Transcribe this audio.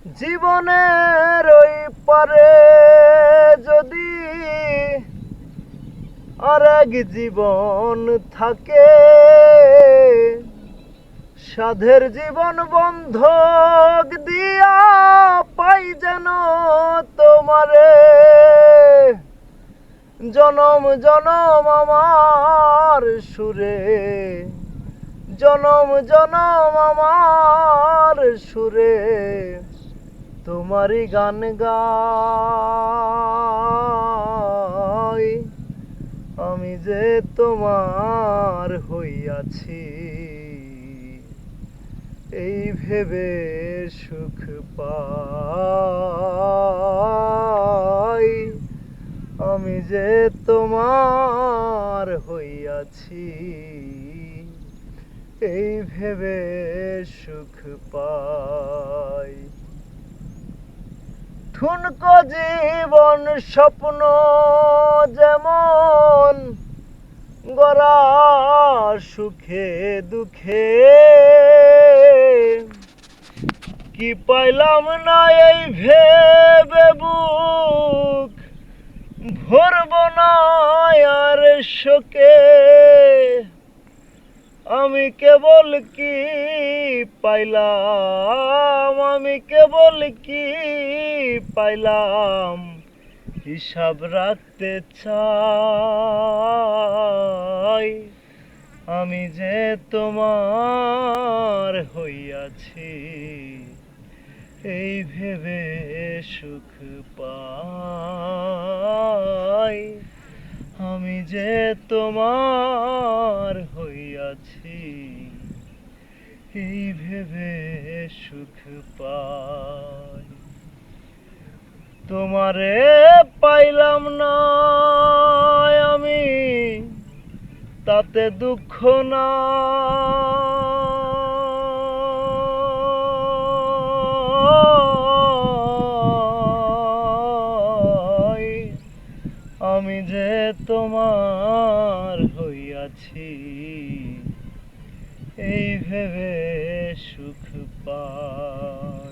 জীবনের ওই পারে যদি আর এক জীবন থাকে, সাধের জীবন বন্ধক দিয়া পাই যেন তোমারে। জনম জনম আমার সুরে, জনম জনম আমার সুরে তোমারই গান গাই। আমি যে তোমার হইয়াছি এই ভেবে সুখ পাই। আমি যে তোমার হইয়াছি এই ভেবে সুখ পাই। ঠুনকো জীবন স্বপ্ন যেমন গড়া সুখে দুঃখে, কি পাইলাম না এই ভেবে বুক ভরব না আর শোকে। আমি কেবল কি পাইলাম, আমি কেবল কি পাইলাম হিসাব রাখতে চাই। আমি যে তোমার হইয়াছি এই ভেবে সুখ পাই। আমি যে তোমার হইয়াছি এই ভেবে সুখ পাই। তোমারে পাইলাম না আমি তাতে দুঃখ না, আমি যে তোমার হইয়াছি এই ভেবে সুখ পাই।